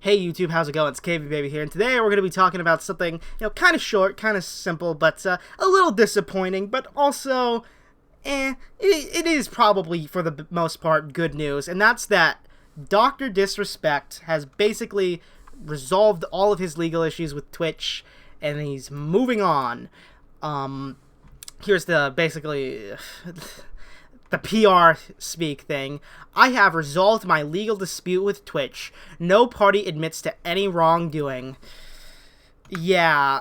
Hey YouTube, how's it going? It's KB Baby here, and today we're going to be talking about something, kind of short, kind of simple, but a little disappointing, but also, it is probably, for the most part, good news, and that's that Dr. Disrespect has basically resolved all of his legal issues with Twitch, and he's moving on. Here's basically the PR speak thing. I have resolved my legal dispute with Twitch. No party admits to any wrongdoing. Yeah,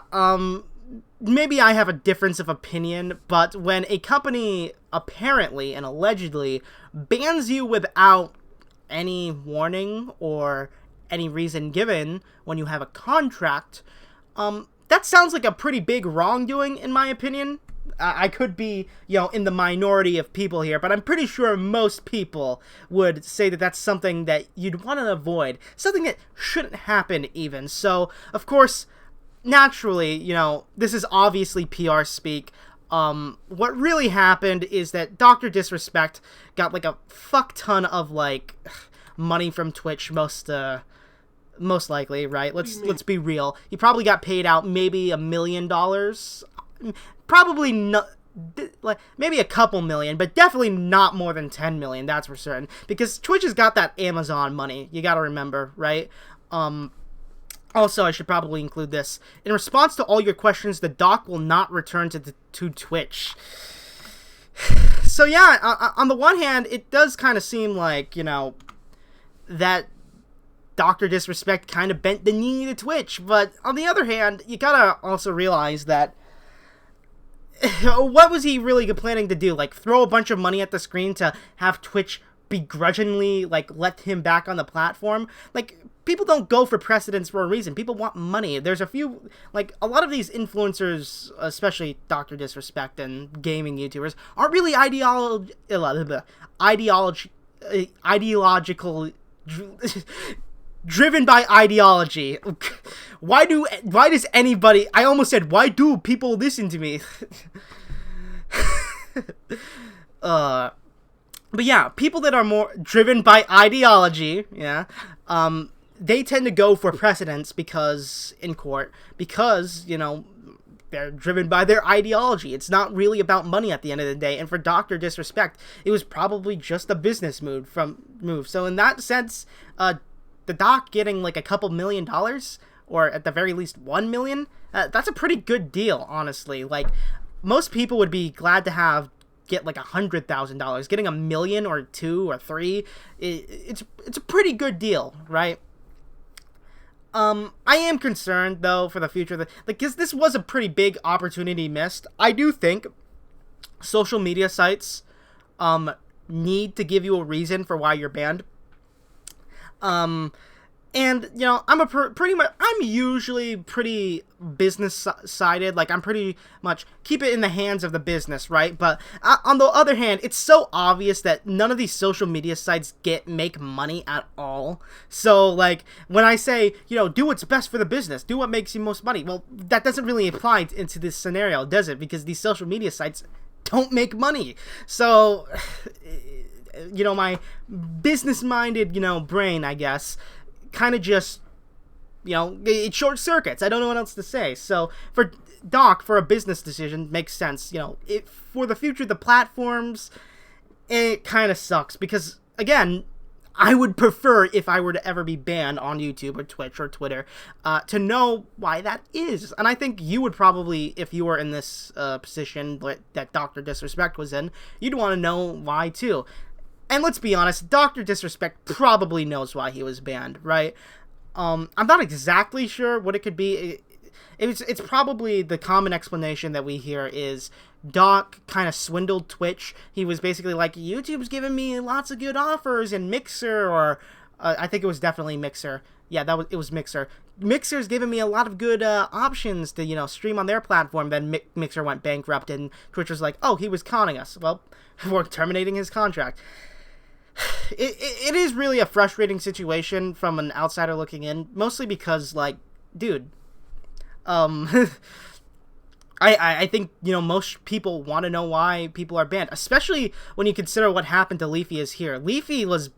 maybe I have a difference of opinion, but when a company apparently and allegedly bans you without any warning or any reason given when you have a contract, that sounds like a pretty big wrongdoing in my opinion. I could be, in the minority of people here, but I'm pretty sure most people would say that that's something that you'd want to avoid. Something that shouldn't happen even. So, of course, naturally, this is obviously PR speak. What really happened is that Dr. Disrespect got, a fuck ton of, money from Twitch most likely, right? Let's be real. He probably got paid out maybe $1 million. Probably not, maybe a couple million, but definitely not more than 10 million, that's for certain. Because Twitch has got that Amazon money, you gotta remember, right? Also, I should probably include this. In response to all your questions, the doc will not return to Twitch. So yeah, on the one hand, it does kind of seem like, that Dr. Disrespect kind of bent the knee to Twitch, but on the other hand, you gotta also realize that what was he really planning to do? Throw a bunch of money at the screen to have Twitch begrudgingly, let him back on the platform? People don't go for precedence for a reason. People want money. There's a few, a lot of these influencers, especially Dr. Disrespect and gaming YouTubers, aren't really ideological driven by ideology. Why does anybody, I almost said, why do people listen to me? But yeah, people that are more driven by ideology, they tend to go for precedence in court, because, they're driven by their ideology. It's not really about money at the end of the day, and for Dr. Disrespect, it was probably just a business move. So in that sense, the doc getting a couple $1 million, or at the very least $1 million, that's a pretty good deal, honestly. Most people would be glad to get $100,000. Getting $1 million or $2 or $3, it's a pretty good deal, right? I am concerned though for the future, because this was a pretty big opportunity missed. I do think social media sites need to give you a reason for why you're banned. And, I'm usually pretty business-sided, I'm pretty much keep it in the hands of the business, right? But on the other hand, it's so obvious that none of these social media sites make money at all. So, when I say, do what's best for the business, do what makes you most money, well, that doesn't really apply into this scenario, does it? Because these social media sites don't make money. So, my business-minded, brain, I guess, kind of just, it short circuits. I don't know what else to say. So for Doc, for a business decision, makes sense. For the future, the platforms, it kind of sucks, because again, I would prefer, if I were to ever be banned on YouTube or Twitch or Twitter, to know why that is. And I think you would probably, if you were in this position that Dr. Disrespect was in, you'd want to know why too. And let's be honest, Dr. Disrespect probably knows why he was banned, right? I'm not exactly sure what it could be. It's probably the common explanation that we hear is Doc kind of swindled Twitch. He was basically YouTube's giving me lots of good offers, and Mixer, or I think it was definitely Mixer. Yeah, it was Mixer. Mixer's giving me a lot of good options to, stream on their platform. Then Mixer went bankrupt, and Twitch was like, oh, he was conning us. Well, we're terminating his contract. It is really a frustrating situation from an outsider looking in, mostly because, dude, I think, most people want to know why people are banned, especially when you consider what happened to Leafy is here. Leafy was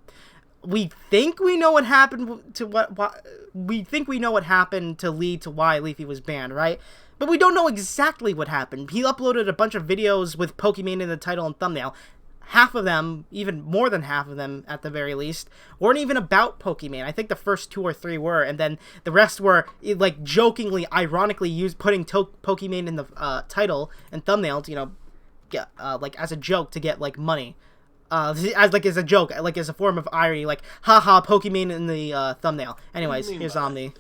we think we know what happened to we think we know what happened to lead to why Leafy was banned, right? But we don't know exactly what happened. He uploaded a bunch of videos with Pokimane in the title and thumbnail. Half of them, even more than half of them at the very least, weren't even about Pokimane. I think the first 2 or 3 were, and then the rest were, like, jokingly, ironically putting Pokimane in the title and thumbnail to, you know, get, like, as a joke to get, like, money. As a joke, like, as a form of irony, like, haha, Pokimane in the thumbnail. Anyways, here's Omni.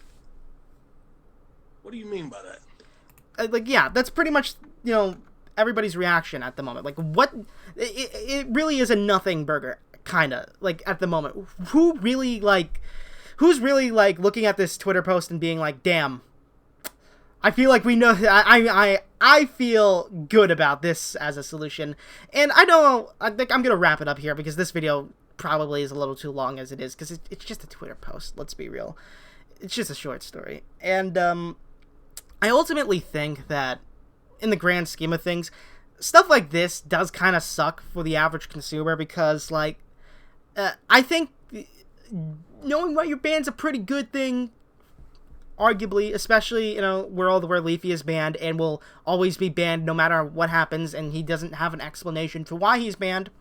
What do you mean by that? Like, yeah, that's pretty much, you know, everybody's reaction at the moment. Like, what? It really is a nothing burger, kinda, like, at the moment. Who's really, like, looking at this Twitter post and being like, damn, I feel like we know, I feel good about this as a solution. And I think I'm gonna wrap it up here, because this video probably is a little too long as it is, because it's just a Twitter post, let's be real. It's just a short story. And, I ultimately think that, in the grand scheme of things, stuff like this does kind of suck for the average consumer, because, like, I think knowing why you're banned's a pretty good thing, arguably, especially, you know, where Leafy is banned and will always be banned no matter what happens, and he doesn't have an explanation for why he's banned.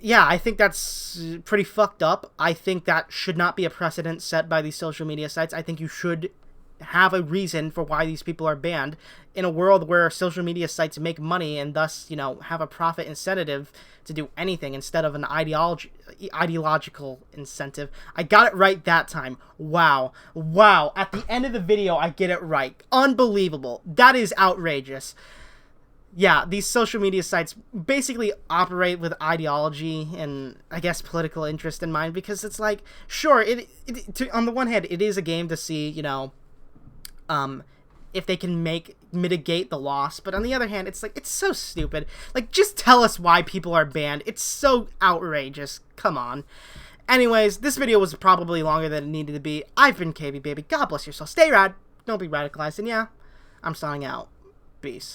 Yeah, I think that's pretty fucked up. I think that should not be a precedent set by these social media sites. I think you should have a reason for why these people are banned in a world where social media sites make money and thus, you know, have a profit incentive to do anything instead of an ideological incentive. I got it right that time. Wow. At the end of the video, I get it right. Unbelievable. That is outrageous. Yeah, these social media sites basically operate with ideology and, I guess, political interest in mind, because it's like, sure, on the one hand, it is a game to see, you know, if they can mitigate the loss, but on the other hand, it's like, it's so stupid. Like, just tell us why people are banned. It's so outrageous. Come on. Anyways, this video was probably longer than it needed to be. I've been KB Baby. God bless your soul. Stay rad. Don't be radicalized. And yeah, I'm signing out. Peace.